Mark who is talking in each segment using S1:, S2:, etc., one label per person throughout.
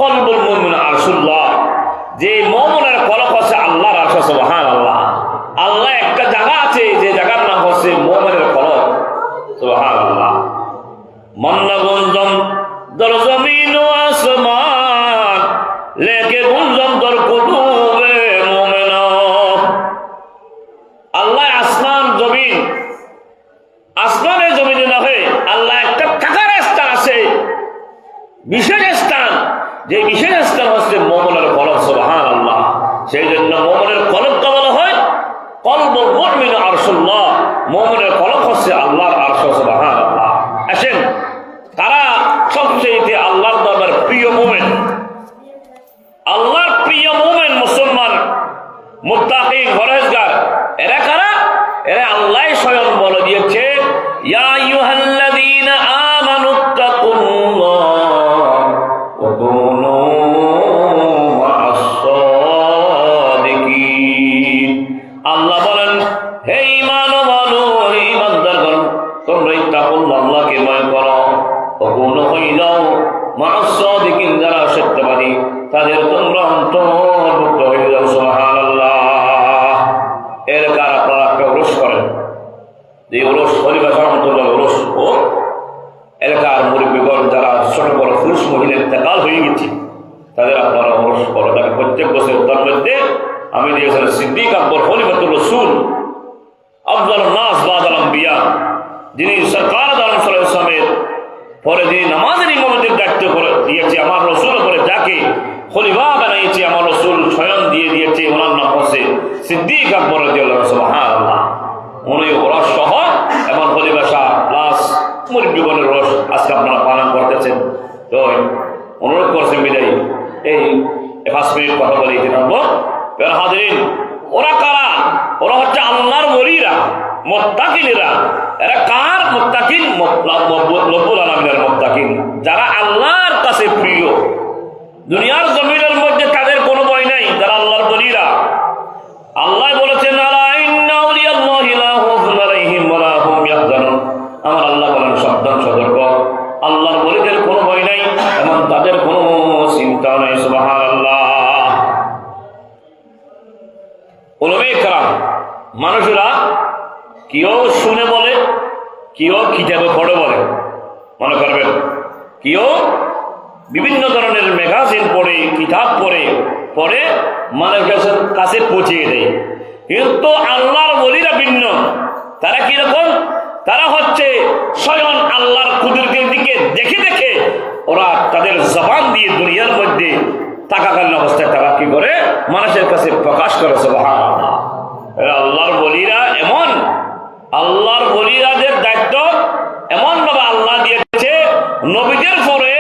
S1: কলবুল মুমিন আরশুল্লাহ, যে মুমিনের কলব হচ্ছে আল্লাহর আরশ। সুবহানাল্লাহ। আল্লাহ একটা জায়গা আছে যে জায়গার নাম হচ্ছে মুমিনের কলব। সুবহানাল্লাহ। মন্না গুঞ্জন দর জমিন ও আসমান, লেকে গুঞ্জন দর কুলুবে মুমিনা। আল্লাহ আসমান জমিন, আসমানের জমিনে না হয়ে আল্লাহ একটা থাকার স্থান আছে, বিশেষ স্থান, যে বিশেষ স্থান হচ্ছে মুমিনের কলব। সুবহানাল্লাহ। সেই জন্য মুমিনের কলবকে বলা হয় কলবুল মুমিন আরশুল্লাহ। মুমিনের কলব হচ্ছে আল্লাহর আরশ। সুবহানাল্লাহ। আসেন, তারা সবচেয়ে আল্লাহর দরবারে প্রিয় মুমিন, আল্লাহর প্রিয় মুমিন মুসলমান, মুত্তাকি, পরহেজগার। এরা কারা? এরা আল্লাহ স্বয়ং বলে দিয়েছে, ইয়া আইয়ুহাল্লাযীনা আমানুত্তাকুল্লাহ ওয়া কুনু মা'আস সাদিকিন। আল্লাহ বলেন, হে ঈমানদারগণ, তোমরা ইত্তাকুল্লাহ, আল্লাহকে ভয় করো, ওয়া কুনু হয়ে যাও মা'আস সাদিকিন, যারা সত্যবাদী তাদের তোমরা অন্তর্ভুক্ত হয়ে যাও। সুবহানাল্লাহ। এলাকার আপনারা একটা উরস করেন, যে উরস খলিফা রহমাতুল্লাহ উরস, ও এলাকার মুরব্বীগণ যারা ছোট বড় পুরুষ মহিলা ইন্তেকাল হয়ে গেছে তাদের আপনারা উরস করো। তাকে প্রত্যেক বছর তার মধ্যে আমি দিয়েছিলাম সিদ্দিক আকবর খলিফাতুর রাসূল আফজালুন নাস বাদাল আম্বিয়া, যিনি সরকার আলম সাল্লাল্লাহু আলাইহি ওয়াসাল্লামের পরে যিনি নামাজের ইমামতির দায়িত্ব করে দিয়েছে, আমার রসুল পরে যাকে খলিফা বানাইছে আমার রসুল স্বয়ং দিয়ে দিয়েছে, ওনার নাম হচ্ছে সিদ্দিক আকবর রাদিয়াল্লাহু আনহু। সুবহানাল্লাহ। উনি ওরস সহ এমন খলিফা শাহ প্লাস মুরব্বীগণের রস আজকে আপনারা পালন করতেছেন। তো অনুরোধ করছেন বিদায়ী এই 5 মিনিট কথা বলে দিতে পারবো। হাজিরিন, ওরা কারা? ওরা হচ্ছে আল্লাহর ওলিরা, মুত্তাকিনরা। এরা কার মুত্তাকিন? রব্বুল আলামিনের মুত্তাকিন, যারা আল্লাহর কাছে প্রিয়। দুনিয়ার জমিনের মধ্যে তাদের কোনো ভয় নাই, যারা আল্লাহর ওলিরা। আল্লাহ বলেছেন, আলা ইন্না আউলিয়াল্লাহি লা খাউফুন আলাইহিম ওয়া লা হুম ইয়াহজানুন। আমার আল্লাহ বলেন, সাবধান, সতর্ক, আল্লাহর ওলিদের কোনো ভয় নাই এবং তাদের কোনো চিন্তা নাই। সুবহানাল্লাহ। উলামায়ে কেরাম, মানুষেরা কেউ শুনে বলে, কেউ কিতাবে পড়ে বলে, মনে করবেন কেউ বিভিন্ন ধরনের ম্যাগাজিন পড়ে, কিতাব পড়ে পড়ে মানুষের কাছে পৌঁছিয়ে দেয়। কিন্তু আল্লাহর ওলিরা ভিন্ন। তারা কিরকম? তারা হচ্ছে স্বয়ং আল্লাহর কুদরতের দিকে দেখে দেখে ওরা তাদের জবান দিয়ে দুনিয়ার মধ্যে থাকাকালীন অবস্থায় তারা কি করে মানুষের কাছে প্রকাশ করে। সুবহানাল্লাহ। আল্লাহর ওলিরা এমন, আল্লাহর ওলিরাদের দায়িত্ব এমন ভাবে আল্লাহ দিয়েছে, নবীদের পরে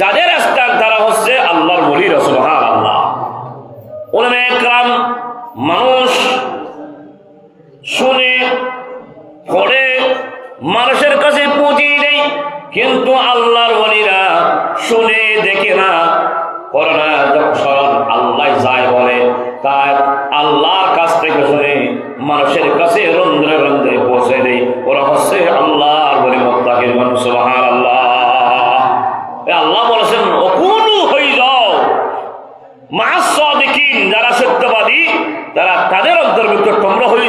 S1: যাদের স্থান তারা হচ্ছে আল্লাহর ওলিরা। সুবহানাল্লাহ। উলামায়ে কেরাম মানুষ শুনে পড়ে মানুষের কাছে পৌঁছিয়ে দেয়, কিন্তু আল্লাহর ওলিরা শুনে দেখে না, করে না। যখন আল্লাহ যাই বলে তাই আল্লাহর কাছ থেকে শুনে মানুষের কাছে রন্ধ্রে রন্ধ্রে পৌঁছে দেয়। ওরা হচ্ছে আল্লাহর ওলি, মুত্তাকিন। সুবহানাল্লাহ। আল্লাহ বলেছেন, ওকুনু হয়ে যাও মা'আস সাদিকিন, যারা সত্যবাদী তারা তাদের অন্তর্ভুক্ত তোমরা হয়ে